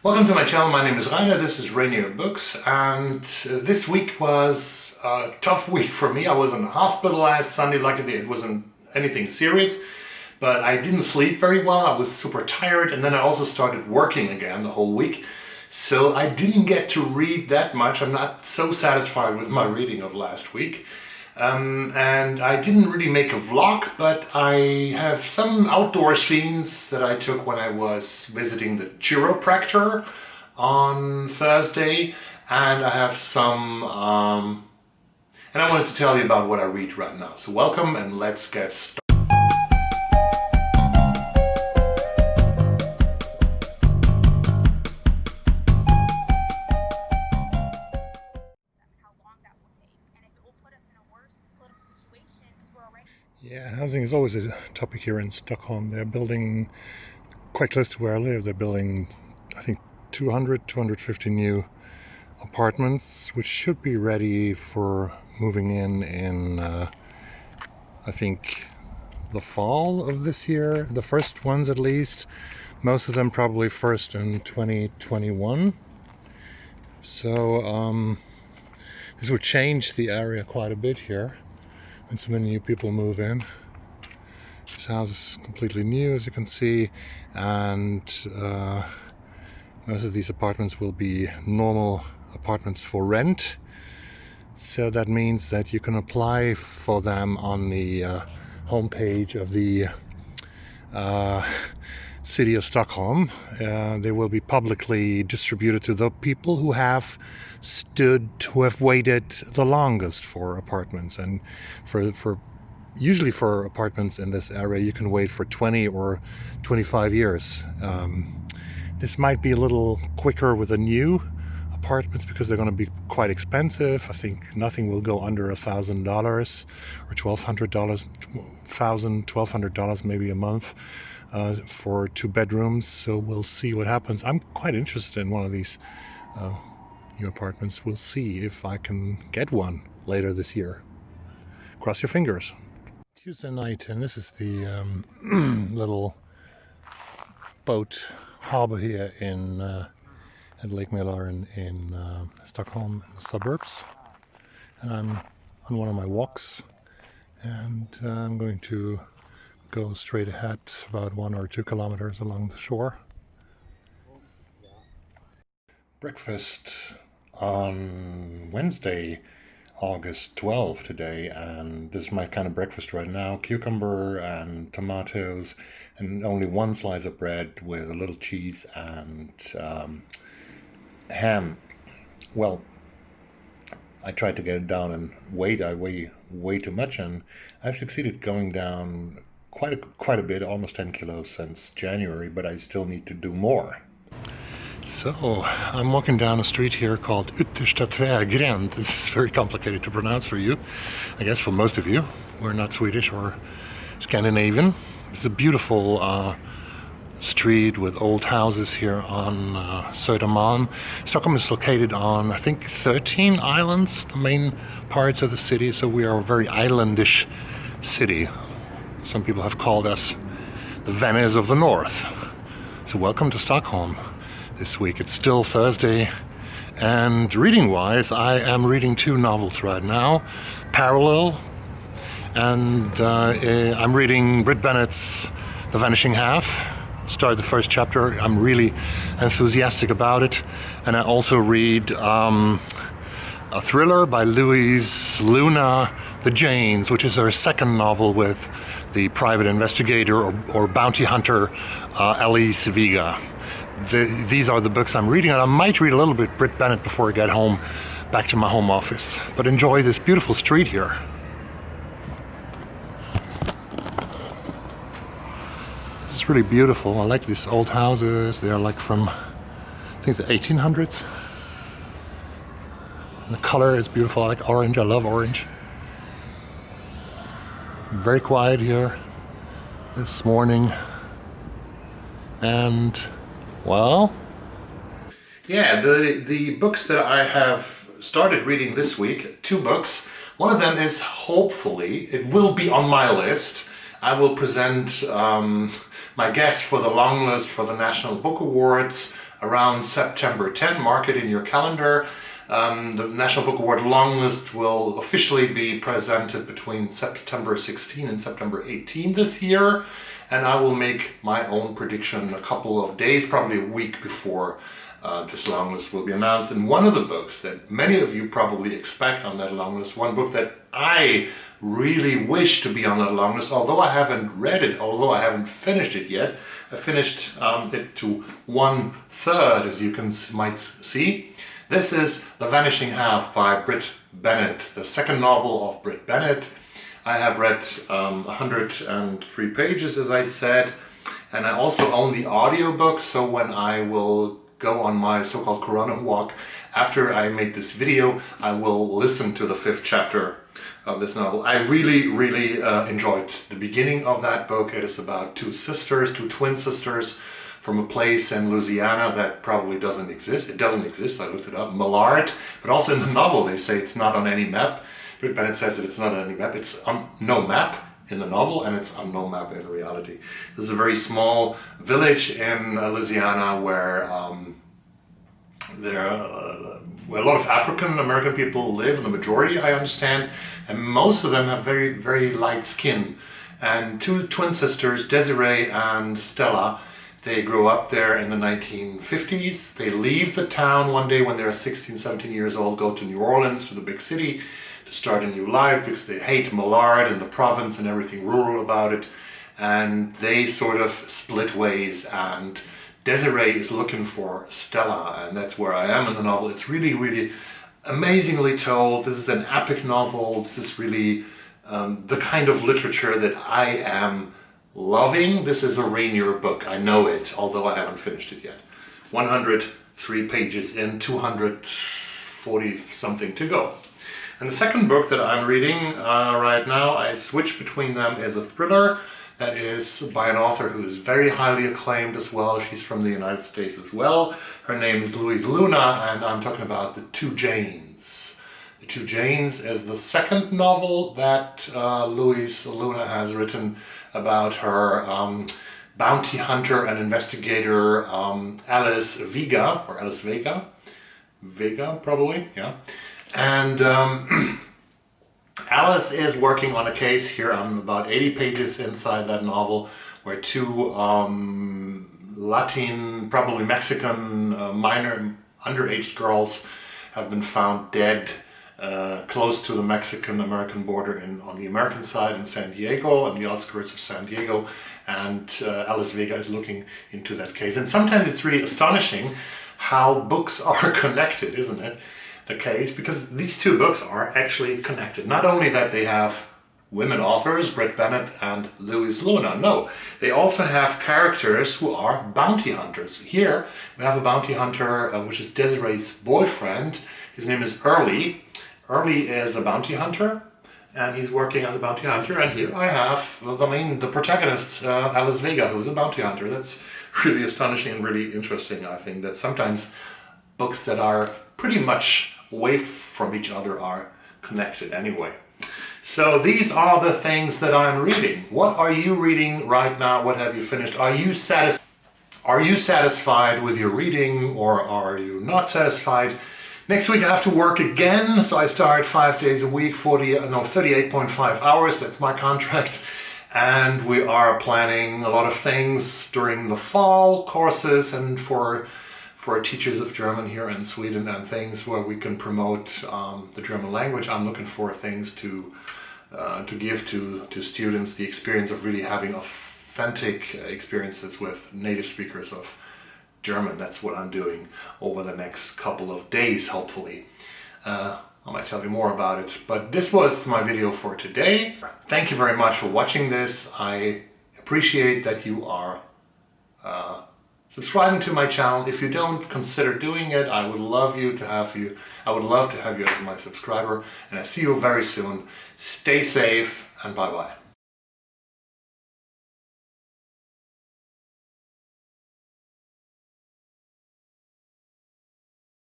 Welcome to my channel. My name is Rainer. This is Rainierbooks, and this week was a tough week for me. I was in the hospital last Sunday. Luckily, it wasn't anything serious, but I didn't sleep very well. I was super tired, and then I also started working again the whole week. So I didn't get to read that much. I'm not so satisfied with my reading of last week. And I didn't really make a vlog, but I have some outdoor scenes that I took when I was visiting the chiropractor on Thursday, and I have some, and I wanted to tell you about what I read right now. So welcome, and let's get started. Yeah, housing is always a topic here in Stockholm. They're building quite close to where I live. They're building, I think, 250 new apartments, which should be ready for moving in I think, the fall of this year. The first ones, at least. Most of them probably first in 2021. So this would change the area quite a bit here. And so many new people move in. This house is completely new, as you can see, and most of these apartments will be normal apartments for rent. So that means that you can apply for them on the homepage of the city of Stockholm. They will be publicly distributed to the people who have waited the longest for apartments. And usually for apartments in this area, you can wait for 20 or 25 years. This might be a little quicker with the new apartments because they're going to be quite expensive. I think nothing will go under $1,000 or $1,200 maybe a month. For 2 bedrooms, so we'll see what happens. I'm quite interested in one of these new apartments. We'll see if I can get one later this year. Cross your fingers. Tuesday night, and this is the little boat harbor here at Lake Mälaren in Stockholm, in the suburbs. And I'm on one of my walks, and I'm going to go straight ahead about 1 or 2 kilometers along the shore. Breakfast on Wednesday, August 12 today, and this is my kind of breakfast right now. Cucumber and tomatoes and only 1 slice of bread with a little cheese and ham. Well, I tried to get it down in weight. I weigh way too much, and I've succeeded going down quite a bit, almost 10 kilos since January, but I still need to do more. So, I'm walking down a street here called Yttersta Tvärgränd. This is very complicated to pronounce for you, I guess for most of you. We're not Swedish or Scandinavian. It's a beautiful street with old houses here on Södermalm. Stockholm is located on, I think, 13 islands, the main parts of the city, so we are a very islandish city. Some people have called us the Venice of the North. So welcome to Stockholm this week. It's still Thursday, and reading-wise, I am reading 2 novels right now, parallel, and I'm reading Brit Bennett's The Vanishing Half. Started the first chapter. I'm really enthusiastic about it, and I also read a thriller by Louise, Luna, The Janes, which is her second novel with the private investigator or bounty hunter Elise Viga. These are the books I'm reading, and I might read a little bit Brit Bennett before I get home, back to my home office. But enjoy this beautiful street here. This is really beautiful. I like these old houses. They are like from, I think, the 1800s. And the color is beautiful. I like orange. I love orange. Very quiet here this morning, and well, Yeah, the books that I have started reading this week, 2 books. One of them is, hopefully, it will be on my list. I will present my guest for the long list for the National Book Awards around September 10. Mark it in your calendar. The National Book Award longlist will officially be presented between September 16 and September 18 this year, and I will make my own prediction a couple of days, probably a week before this longlist will be announced. And one of the books that many of you probably expect on that longlist, one book that I really wish to be on that longlist, although I haven't read it, although I haven't finished it yet. I finished it to 1/3, as you might see. This is The Vanishing Half by Brit Bennett, the second novel of Brit Bennett. I have read 103 pages, as I said, and I also own the audiobook, so when I will go on my so-called Corona walk, after I make this video, I will listen to the 5th chapter of this novel. I really enjoyed the beginning of that book. It is about two twin sisters, from a place in Louisiana that probably doesn't exist. It doesn't exist, I looked it up, Millard, but also in the novel they say it's not on any map. Brit Bennett says that it's not on any map. It's on no map in the novel, and it's on no map in reality. This is a very small village in Louisiana where where a lot of African American people live, the majority I understand, and most of them have very light skin. And two twin sisters, Desiree and Stella, they grew up there in the 1950s. They leave the town one day when they're 16, 17 years old, go to New Orleans, to the big city, to start a new life because they hate Millard and the province and everything rural about it. And they sort of split ways, and Desiree is looking for Stella, and that's where I am in the novel. It's really amazingly told. This is an epic novel. This is really the kind of literature that I am loving. This is a Rainier book. I know it, although I haven't finished it yet. 103 pages in, 240 something to go. And the second book that I'm reading right now, I switch between them, is a thriller that is by an author who is very highly acclaimed as well. She's from the United States as well. Her name is Louise Luna, and I'm talking about The Two Janes. The Two Janes is the second novel that Louise Luna has written about her bounty hunter and investigator Alice Vega, or Alice Vega? Vega, probably, yeah. And Alice is working on a case here. I'm about 80 pages inside that novel, where two Latin, probably Mexican, minor underage girls have been found dead close to the Mexican-American border on the American side in San Diego, on the outskirts of San Diego, and Alice Vega is looking into that case. And sometimes it's really astonishing how books are connected, isn't it? The case, because these two books are actually connected. Not only that they have women authors, Brit Bennett and Louise Luna, no, they also have characters who are bounty hunters. Here we have a bounty hunter, which is Desiree's boyfriend. His name is Early. Early is a bounty hunter, and he's working as a bounty hunter. And here I have the protagonist, Alice Vega, who's a bounty hunter. That's really astonishing and really interesting. I think that sometimes books that are pretty much away from each other are connected anyway. So these are the things that I'm reading. What are you reading right now? What have you finished? Are you satisfied with your reading, or are you not satisfied? Next week I have to work again, so I start 5 days a week, 38.5 hours, that's my contract. And we are planning a lot of things during the fall, courses, and for teachers of German here in Sweden, and things where we can promote the German language. I'm looking for things to give to students the experience of really having authentic experiences with native speakers of German. That's what I'm doing over the next couple of days, hopefully. I might tell you more about it, but this was my video for today. Thank you very much for watching this. I appreciate that you are subscribing to my channel. If you don't, consider doing it. I would love to have you as my subscriber, and I see you very soon. Stay safe, and bye-bye.